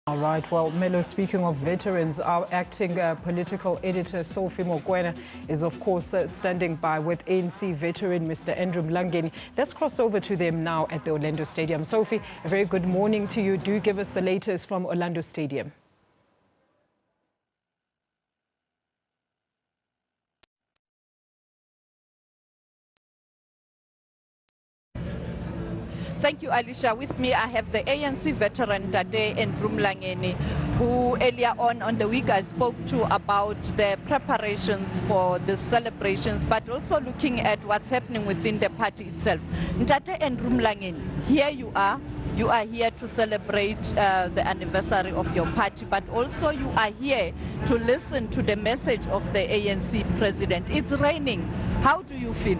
All right, well, Melo, speaking of veterans, our acting political editor, Sophie Mokoena, is of course standing by with ANC veteran Mr. Andrew Mlangeni. Let's cross over to them now at the Orlando Stadium. Sophie, a very good morning to you. Do give us the latest from Orlando Stadium. Thank you, Alicia. With me, I have the ANC veteran, Tate Andrew Mlangeni, who earlier on the week I spoke to about the preparations for the celebrations, but also looking at what's happening within the party itself. Tate Andrew Mlangeni, here you are. You are here to celebrate the anniversary of your party, but also you are here to listen to the message of the ANC president. It's raining. How do you feel?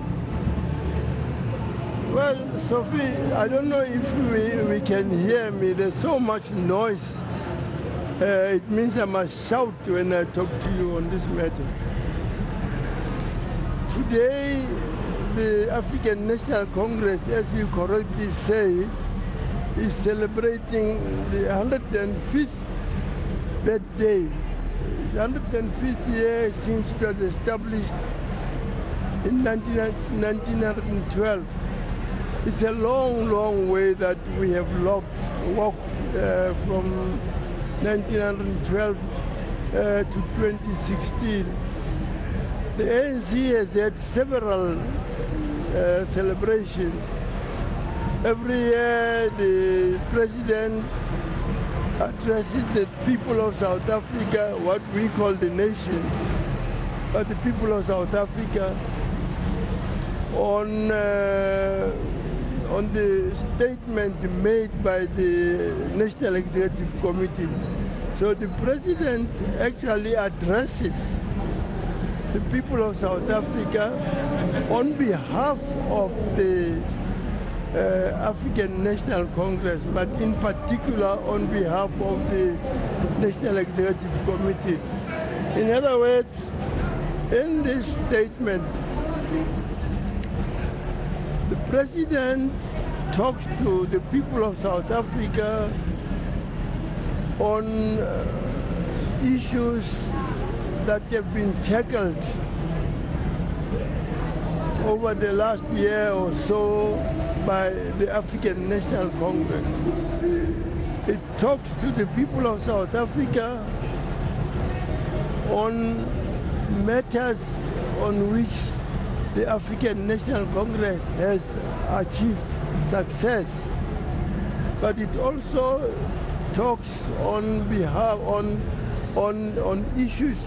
Well, Sophie, I don't know if we can hear me. There's so much noise. It means I must shout when I talk to you on this matter. Today, the African National Congress, as you correctly say, is celebrating the 105th birthday, the 105th year since it was established in 1912. It's a long, long way that we have walked from 1912 to 2016. The ANC has had several celebrations. Every year the president addresses the people of South Africa, what we call the nation, but the people of South Africa, on the statement made by the National Executive Committee. So the president actually addresses the people of South Africa on behalf of the African National Congress, but in particular on behalf of the National Executive Committee. In other words, in this statement, the president talks to the people of South Africa on issues that have been tackled over the last year or so by the African National Congress. It talks to the people of South Africa on matters on which the African National Congress has achieved success, but it also talks on behalf on issues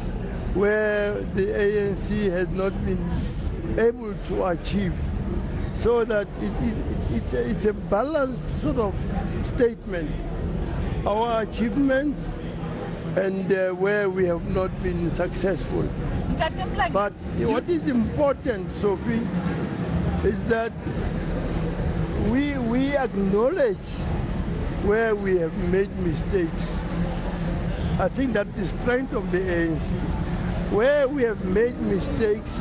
where the ANC has not been able to achieve, so that it's a balanced sort of statement. Our achievements and where we have not been successful. But what is important, Sophie, is that we acknowledge where we have made mistakes. I think that the strength of the ANC. Where we have made mistakes,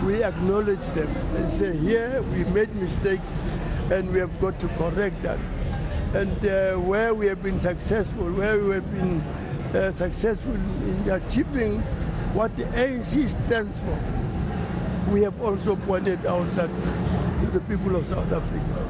we acknowledge them and say, here we made mistakes and we have got to correct that. And where we have been successful, where we have been successful in achieving what the ANC stands for, we have also pointed out that to the people of South Africa.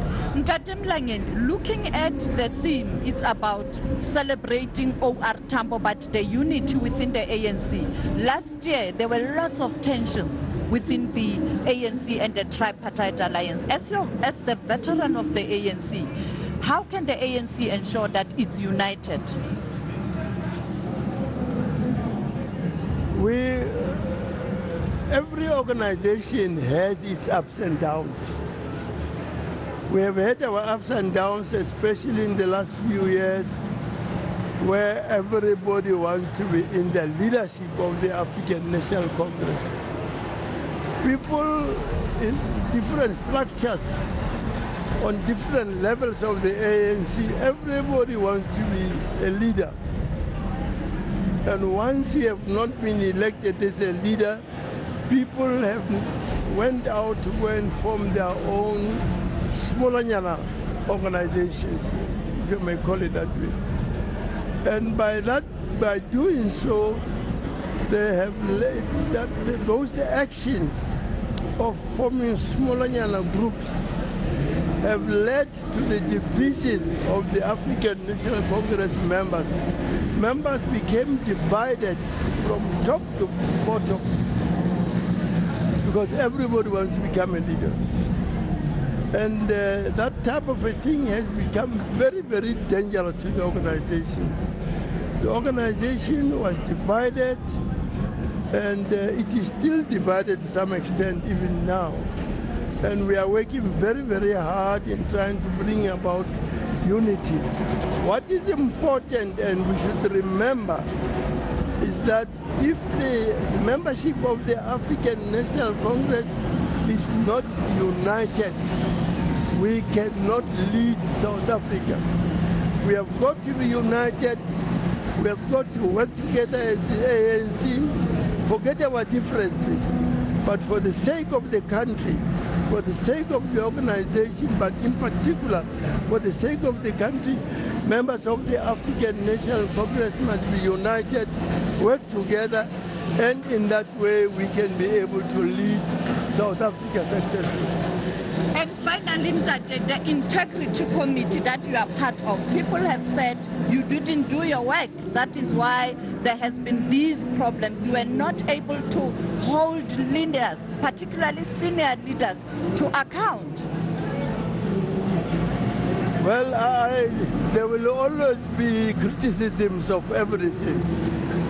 Tate Mlangeni, looking at the theme, it's about celebrating OR Tambo, but the unity within the ANC. Last year, there were lots of tensions within the ANC and the tripartite alliance. As the veteran of the ANC, how can the ANC ensure that it's united? Every organization has its ups and downs. We have had our ups and downs, especially in the last few years, where everybody wants to be in the leadership of the African National Congress. People in different structures, on different levels of the ANC, everybody wants to be a leader. And once you have not been elected as a leader, people have went out to go and form their own smaller organizations, if you may call it that way. And by doing so, they have led those actions of forming smaller groups have led to the division of the African National Congress members. Members became divided from top to bottom because everybody wants to become a leader. And that type of a thing has become very, very dangerous to the organization. The organization was divided, and it is still divided to some extent even now. And we are working very, very hard in trying to bring about unity. What is important and we should remember is that if the membership of the African National Congress is not united, we cannot lead South Africa. We have got to be united. We have got to work together as the ANC, forget our differences, but for the sake of the country, for the sake of the organization, but in particular for the sake of the country, members of the African National Congress must be united, work together, and in that way we can be able to lead South Africa successfully. And finally, Mtate, the integrity committee that you are part of, people have said you didn't do your work. That is why there has been these problems. You were not able to hold leaders, particularly senior leaders, to account. Well, there will always be criticisms of everything.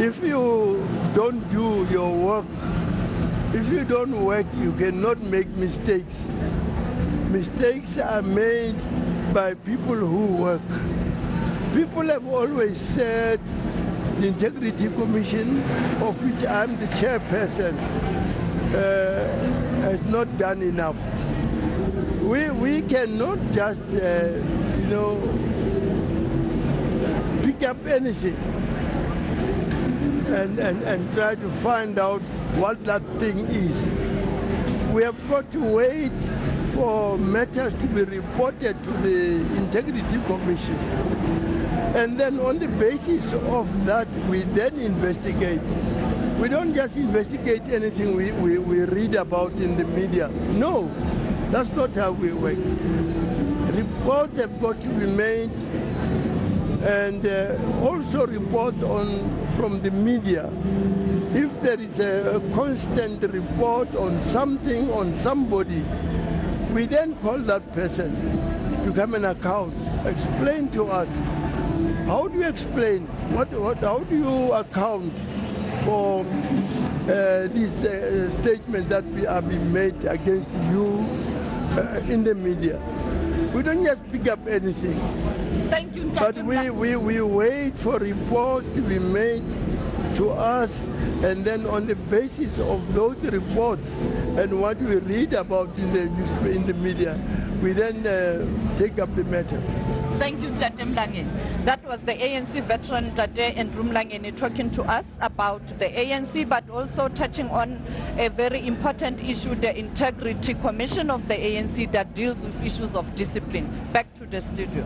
If you don't do your work, if you don't work, you cannot make mistakes. Mistakes are made by people who work. People have always said the Integrity Commission, of which I'm the chairperson, has not done enough. We cannot just, pick up anything and try to find out what that thing is. We have got to wait for matters to be reported to the Integrity Commission. And then on the basis of that, we then investigate. We don't just investigate anything we read about in the media. No, that's not how we work. Reports have got to be made, and also reports from the media. If there is a constant report on something, on somebody, we then call that person to come and account, explain to us. How do you explain? How do you account for these statements that are being made against you in the media? We don't just pick up anything. Thank you, but we wait for reports to be made to us, and then on the basis of those reports and what we read about in the media, we then take up the matter. Thank you, Tate Mlangeni. That was the ANC veteran Tate Mlangeni talking to us about the ANC, but also touching on a very important issue, the Integrity Commission of the ANC that deals with issues of discipline. Back to the studio.